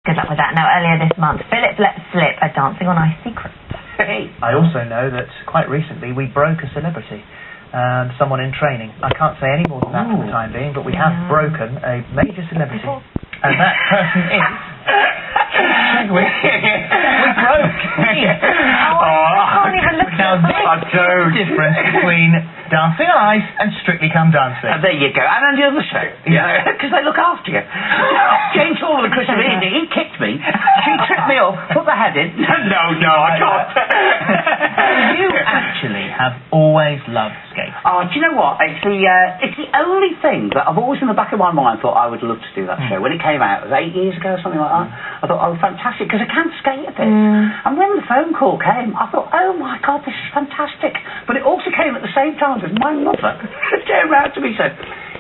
Good luck with that. Now, earlier this month, Philip let slip a dancing on ice secret. I also know that quite recently we broke a celebrity. Someone in training. I can't say any more than that for the time being, but we have broken a major celebrity. And that person is... Chegwin. We broke. I can't even look Now this is the difference between Dancing on Ice and Strictly Come Dancing. There you go. And on the other show. Yeah. Because they look after you. Jane Torval and Chris Reedy, he kicked me. She tripped me up, put the head in. No, I can't. You actually have always loved skating. Oh, do you know what? It's the only thing that I've always in the back of my mind thought I would love to do that show. When it came out, it was 8 years ago or something like that. I thought, oh, fantastic, because I can't skate a bit. And when the phone call came, I thought, oh my God, this is fantastic. But it also came at the same time as my mother came round to me and said,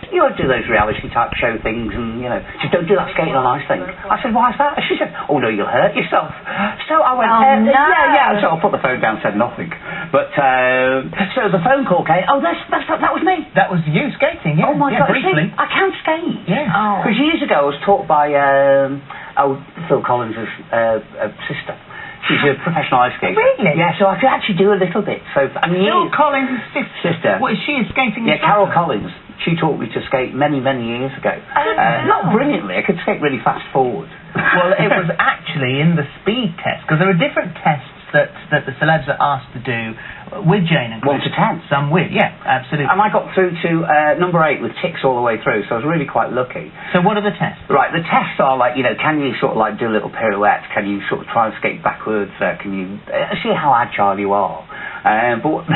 you ought to do those reality type show things and, you know, just don't do that skating on ice thing. I said, why is that? She said, oh no, you'll hurt yourself. So I went, yeah. So I put the phone down and said nothing. But, so the phone call came, oh, that was me. That was you skating, yeah. Oh my God, briefly. see, I can't skate. Yeah. Because years ago I was taught by, Phil Collins' sister. She's a professional ice skater. Really? Yeah, so I could actually do a little bit. So, Phil Collins' sister. What is she, a skating instructor? Carol Collins. She taught me to skate many, many years ago. Not brilliantly. I could skate really fast forward. Well, it was actually in the speed test, because there are different tests that the celebs are asked to do with Jane and Chris. 1 to 10. Some with, yeah, absolutely. And I got through to number 8 with ticks all the way through, so I was really quite lucky. So what are the tests? Right, the tests are like, you know, can you sort of like do little pirouettes? Can you sort of try and skate backwards? Can you see how agile you are? But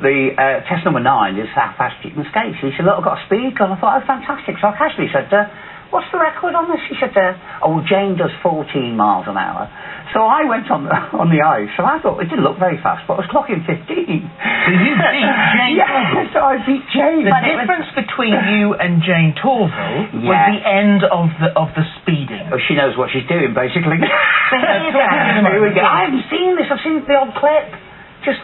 the test number 9 is how fast you can skate. So he said, look, I've got a speed gun. I thought, oh, fantastic. So I casually said, what's the record on this? He said, oh, well, Jane does 14 miles an hour. So I went on the ice, so I thought it didn't look very fast, but I was clocking 15. So you beat Jane Torval? So I beat Jane. The difference between you and Jane Torval was the end of the speeding. Oh, she knows what she's doing, basically. Here we go. I haven't seen this. I've seen the odd clip. Just...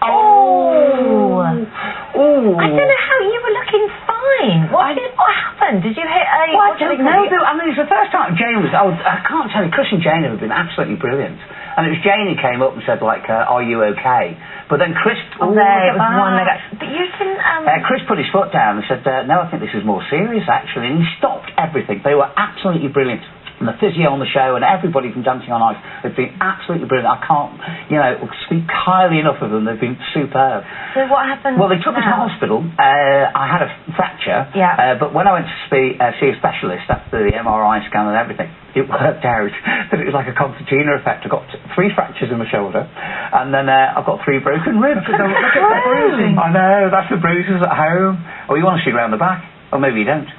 Oh! I don't know how you were looking fine. What happened? Did you hit a... Well, I don't know. I mean, it's the first time Jane was... I can't tell you, Chris and Jane have been absolutely brilliant. And it was Jane who came up and said, like, are you okay? But then Chris... But you can... Chris put his foot down and said, no, I think this is more serious, actually. And he stopped everything. They were absolutely brilliant. And the physio on the show and everybody from Dancing on Ice, they've been absolutely brilliant. I can't, you know, speak highly enough of them. They've been superb. So what happened? Well, they took me to hospital. I had a fracture. Yeah. But when I went to see a specialist after the MRI scan and everything, it worked out that it was like a concertina effect. I got 3 fractures in my shoulder, and then I've got 3 broken ribs. Look at the bruising. I know, that's the bruises at home. Oh, you want to see round the back? Or maybe you don't. Hey!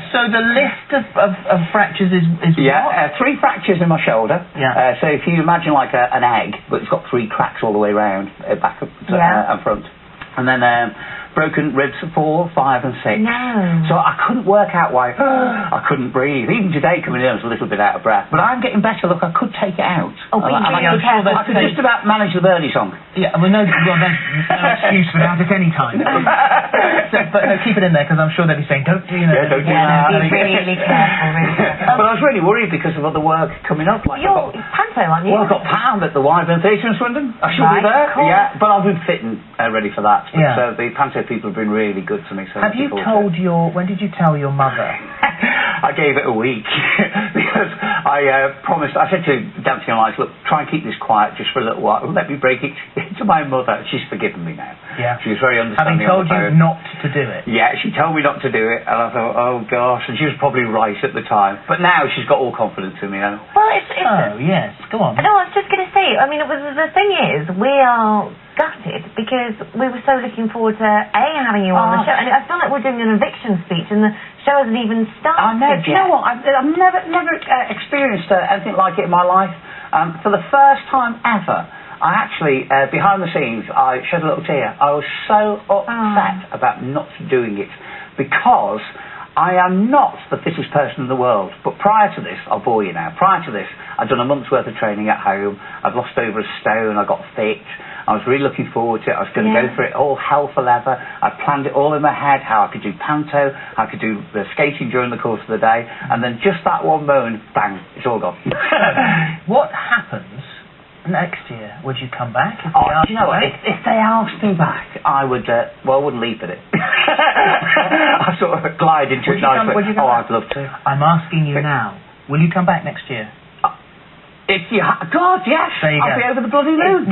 So the list of fractures is what? 3 fractures in my shoulder. Yeah. So if you imagine like an egg, but it's got 3 cracks all the way around, back and front. And then broken ribs 4, 5 and 6. No. So I couldn't work out why I couldn't breathe. Even today coming in I was a little bit out of breath. But I'm getting better. Look, I could take it out. Oh, but I could just about manage the Birdie song. Yeah, well, there's no excuse for that at any time. But keep it in there, because I'm sure they'll be saying, don't do that. Be really careful, But I was really worried because of other work coming up. Like you're panto, aren't you? Well, I've got Pound at the Wyvern Theatre in Swindon. I should be there. Cool. Yeah, but I've been fitting ready for that. But, yeah. The panto people have been really good to me. So have you told when did you tell your mother? I gave it a week because I promised. I said to Dancing on Ice, look, try and keep this quiet just for a little while. Let me break it to my mother. She's forgiven me now. Yeah. She was very understanding. Having told you not to do it. Yeah, she told me not to do it, and I thought, oh gosh, and she was probably right at the time. But now she's got all confidence in me. Well, yes, go on. No, I was just going to say. I mean, the thing is, we are gutted because we were so looking forward to having you on the show, and I feel like we're doing an eviction speech, and the show hasn't even started. I know. Do you know what? I've never experienced anything like it in my life. For the first time ever, I actually, behind the scenes, I shed a little tear. I was so upset about not doing it because I am not the fittest person in the world. But prior to this, I'll bore you now. Prior to this, I'd done a month's worth of training at home. I'd lost over a stone. I got fit. I was really looking forward to it. I was going to go for it all hell for leather. I planned it all in my head, how I could do panto, how I could do the skating during the course of the day, and then just that one moment, bang, it's all gone. What happens next year? Would you come back? Do you know what? If they asked me back, I would. Well, I wouldn't leap at it. I sort of glide into it nicely. I'd love to. I'm asking you now. Will you come back next year? If you God, yes. I'll be over the bloody moon.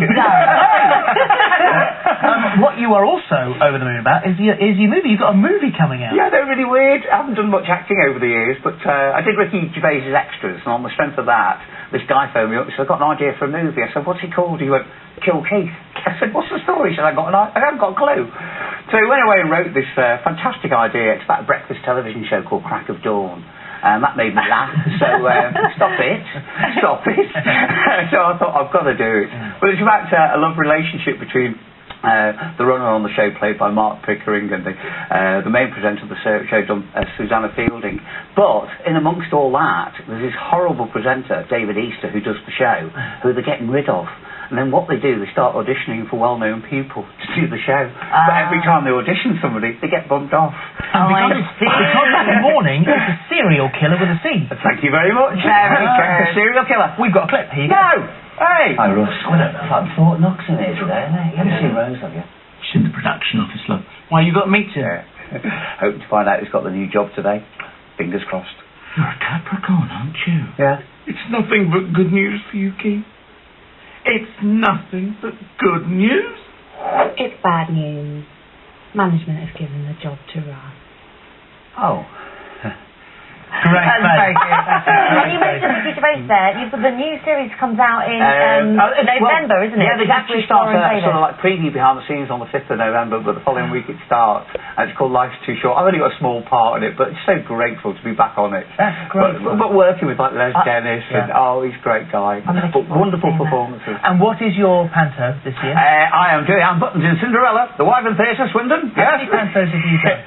What you are also over the moon about is your movie. You've got a movie coming out. Yeah, they're really weird. I haven't done much acting over the years, but I did Ricky Gervais's Extras, and on the strength of that, this guy phoned me up and said, I've got an idea for a movie. I said, what's it called? He went, Kill Keith. I said, what's the story? He said, I haven't got a clue. So he went away and wrote this fantastic idea. It's about a breakfast television show called Crack of Dawn. That made me laugh, so stop it. So I thought, I've got to do it. But it's about a love relationship between the runner on the show, played by Mark Pickering, and the main presenter of the show, Susanna Fielding. But in amongst all that, there's this horrible presenter, David Easter, who does the show, who they're getting rid of. And then what they do, they start auditioning for well-known people to do the show. But every time they audition somebody, they get bumped off. Because this morning, it's a serial killer with a C. Thank you very much. A serial killer. We've got a clip here. No! Hey! Hi, Russ. I've Fort Knox in here today, isn't it? You haven't seen Rose, have you? She's in the production office, love. Why, you got to meet her? Hope to find out who's got the new job today. Fingers crossed. You're a Capricorn, aren't you? Yeah. It's nothing but good news for you, Keith. It's nothing but good news. It's bad news. Management have given the job to Russ. Oh. Great. That's very good. And you mentioned Ricky Gervais there. The new series comes out in November, isn't it? Yeah, they actually start sort of like preview behind the scenes on the 5th of November, but the following week it starts. And it's called Life's Too Short. I've only got a small part in it, but it's so grateful to be back on it. That's great. But working with like Les Dennis, and he's a great guy. But wonderful performances. And what is your panto this year? I am doing Anne Buttons in Cinderella, the Wyvern Theatre, Swindon. How many pantos have you done?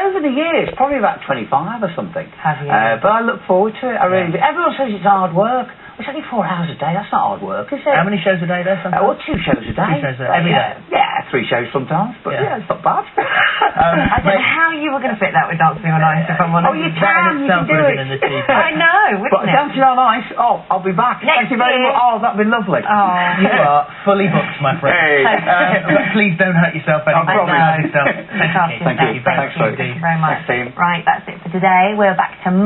Over the years, probably about 25 or something. Have you? But I look forward to it. I really do. Everyone says it's hard work. It's only 4 hours a day. That's not hard work, is it? How many shows a day there? Well, 2 shows a day. 2 shows a day. Every day? Yeah, 3 shows sometimes. But yeah, it's not bad. I don't know how you were going to fit that with Dancing on Ice, if I'm honest. Oh, you can do it. I know, But wouldn't it? Dancing on Ice, I'll be back. Next Thank you very year. much. Oh, that'd be lovely. Oh. You are fully booked, my friend. Hey. But please don't hurt yourself anymore. I promise. Thank you. Thank you. Thank you very much. Thanks, team. Right, that's it for today. We're back tomorrow.